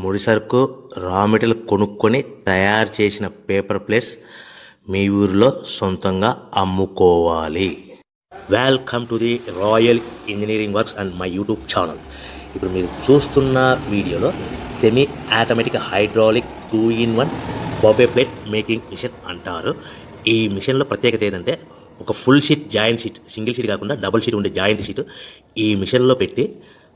ముడిసరుకు raw material కొనుక్కొని తయారు చేసిన పేపర్ ప్లేట్స్ మీ ఊరిలో సొంతంగా అమ్ముకోవాలి. Welcome to the Royal Engineering Works and my YouTube channel. ఇప్పుడు మీరు చూస్తున్న వీడియోలో semi automatic hydraulic 2-in-1 buffet plate making machine అంటారు. ఈ మిషన్లో ప్రత్యేకత ఏంటంటే ఒక full sheet joint sheet, single sheet కాకుండా డబుల్ షీట్ ఉండే జాయింట్ షీట్ ఈ మిషన్లో పెట్టి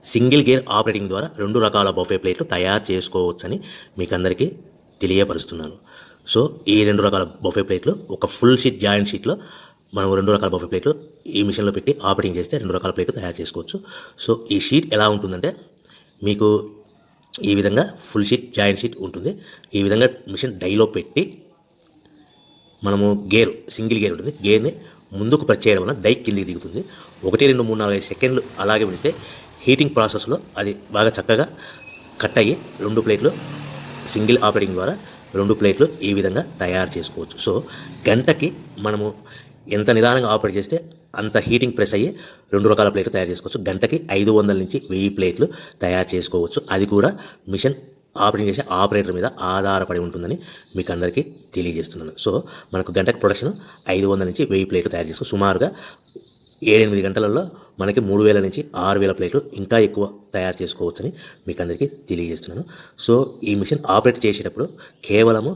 సింగిల్ గేర్ ఆపరేటింగ్ ద్వారా 2 రకాల బఫే ప్లేట్లు తయారు చేసుకోవచ్చని మీకు అందరికీ తెలియపరుస్తున్నాను. సో ఈ 2 రకాల బఫే ప్లేట్లు ఒక ఫుల్ షీట్ జాయింట్ షీట్లో మనం 2 రకాల బఫే ప్లేట్లు ఈ మిషన్లో పెట్టి ఆపరేటింగ్ చేస్తే 2 రకాల ప్లేట్లు తయారు చేసుకోవచ్చు. సో ఈ షీట్ ఎలా ఉంటుందంటే మీకు ఈ విధంగా ఫుల్ షీట్ జాయింట్ షీట్ ఉంటుంది. ఈ విధంగా మిషన్ డైలో పెట్టి మనము సింగిల్ గేర్ ఉంటుంది, గేర్ని ముందుకు ప్రెస్ చేయడం వల్ల డై కిందికి దిగుతుంది. 1, 2, 3, 4, 5 సెకండ్లు అలాగే ఉంచితే హీటింగ్ ప్రాసెస్లో అది బాగా చక్కగా కట్ అయ్యి 2 ప్లేట్లు సింగిల్ ఆపరేటింగ్ ద్వారా 2 ప్లేట్లు ఈ విధంగా తయారు చేసుకోవచ్చు. సో గంటకి మనము ఎంత నిదానంగా ఆపరేట్ చేస్తే అంత హీటింగ్ ప్రెస్ అయ్యి 2 రకాల ప్లేట్లు తయారు చేసుకోవచ్చు. గంటకి 500 నుంచి 1000 ప్లేట్లు తయారు చేసుకోవచ్చు. అది కూడా మిషన్ ఆపరేటింగ్ చేసే ఆపరేటర్ మీద ఆధారపడి ఉంటుందని మీకు అందరికీ తెలియజేస్తున్నాను. సో మనకు గంటకి ప్రొడక్షన్ 500 నుంచి 1000 ప్లేట్లు తయారు చేసుకోవచ్చు. సుమారుగా 7-8 గంటలలో మనకి 3000 నుంచి 6000 ప్లేట్లు ఇంకా ఎక్కువ తయారు చేసుకోవచ్చని మీకు అందరికీ తెలియజేస్తున్నాను. సో ఈ మిషన్ ఆపరేట్ చేసేటప్పుడు కేవలము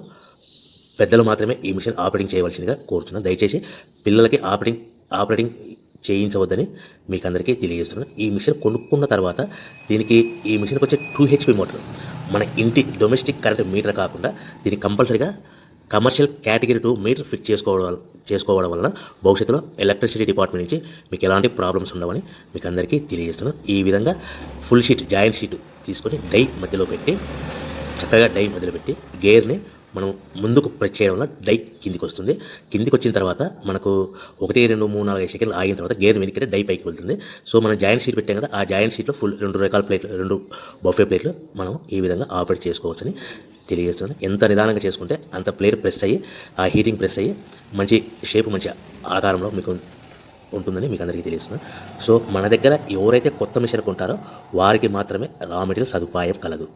పెద్దలు మాత్రమే ఈ మిషన్ ఆపరేటింగ్ చేయవలసిందిగా కోరుతున్నాను. దయచేసి పిల్లలకి ఆపరేటింగ్ చేయించవద్దని మీకు అందరికీ తెలియజేస్తున్నాను. ఈ మిషన్ కొనుక్కున్న తర్వాత ఈ మిషన్కి వచ్చే 2 HP మోటార్ మన ఇంటి డొమెస్టిక్ కరెంట్ మీటర్ కాకుండా దీనికి కంపల్సరీగా కమర్షియల్ కేటగిరీ 2 మీటర్ ఫిక్స్ చేసుకోవడం వలన భవిష్యత్తులో ఎలక్ట్రిసిటీ డిపార్ట్మెంట్ నుంచి మీకు ఎలాంటి ప్రాబ్లమ్స్ ఉండవని మీకు అందరికీ తెలియజేస్తున్నాను. ఈ విధంగా ఫుల్ షీట్ జాయింట్ షీట్ తీసుకొని చక్కగా డై మధ్యలో పెట్టి గేర్ని మనం ముందుకు ప్రెస్ చేయడం వల్ల డై కిందికి వస్తుంది. కిందికి వచ్చిన తర్వాత మనకు 1, 2, 3, 4, 5 సెకండ్లు ఆగిన తర్వాత గేర్ వెనక్కి డై పైకి వెళ్తుంది. సో మనం జాయింట్ షీట్ పెట్టాం కదా, ఆ జాయింట్ షీట్లో ఫుల్ 2 రకాల ప్లేట్లు 2 బఫే ప్లేట్లు మనం ఈ విధంగా ఆపరేట్ చేసుకోవచ్చని తెలియజేస్తున్నాను. ఎంత నిదానంగా చేసుకుంటే అంత ప్లేట్ ప్రెస్ అయ్యి ఆ హీటింగ్ ప్రెస్ అయ్యి మంచి షేప్ మంచి ఆకారంలో మీకు ఉంటుందని మీకు అందరికీ తెలియజేస్తున్నాను. సో మన దగ్గర ఎవరైతే కొత్త మిషన్ కొంటారో వారికి మాత్రమే రా మెటీరియల్ సదుపాయం కలదు.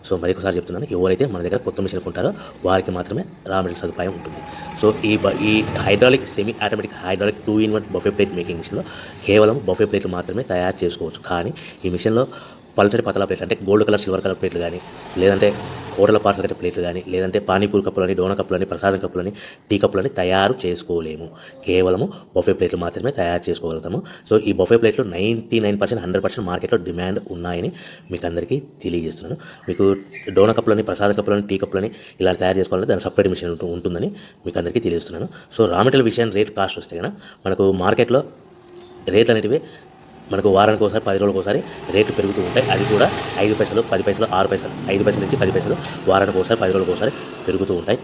సో మరొకసారి చెప్తున్నాను, ఎవరైతే మన దగ్గర కొత్త మిషన్ కొంటారో వారికి మాత్రమే రా మెటీరియల్ సదుపాయం ఉంటుంది. సో ఈ hydraulic semi automatic hydraulic 2-in-1 buffet plate making మిషన్లో కేవలం బఫే ప్లేట్లు మాత్రమే తయారు చేసుకోవచ్చు. కానీ ఈ మిషన్లో పల్చడి పతలా ప్లేట్లు అంటే గోల్డ్ కలర్ సిల్వర్ కలర్ ప్లేట్లు కానీ, లేదంటే హోటల్ పార్సల్ కట్టే ప్లేట్లు కానీ, లేదంటే పానీపూరి కప్పులని, డోనా కప్పులని, ప్రసాదం కప్పులని, టీ కప్పులని తయారు చేసుకోలేము. కేవలము బఫే ప్లేట్లు మాత్రమే తయారు చేసుకోగలుగుతాము. సో ఈ బఫే ప్లేట్లు 99%, 100% మార్కెట్లో డిమాండ్ ఉన్నాయని మీకు అందరికీ తెలియజేస్తున్నాను. మీకు డోనా కప్పులని, ప్రసాదం కప్పులని, టీ కప్పులని ఇలా తయారు చేసుకోవాలంటే దాని సపరేట్ మిషన్ ఉంటుందని మీకు అందరికీ తెలియజేస్తున్నాను. సో రా మెటీరియల్ విషయం రేట్ కాస్ట్ వస్తే కనుక మనకు మార్కెట్లో రేట్లు అనేటివి మనకు వారానికి ఒకసారి 10 రోజులకు ఒకసారి రేట్లు పెరుగుతూ ఉంటాయి. అది కూడా 5 పైసలు, 10 పైసలు, 6 పైసలు, 5 పైసల నుంచి 10 పైసలు వారానికి ఒకసారి 10 రోజులకు ఒకసారి పెరుగుతూ ఉంటాయి.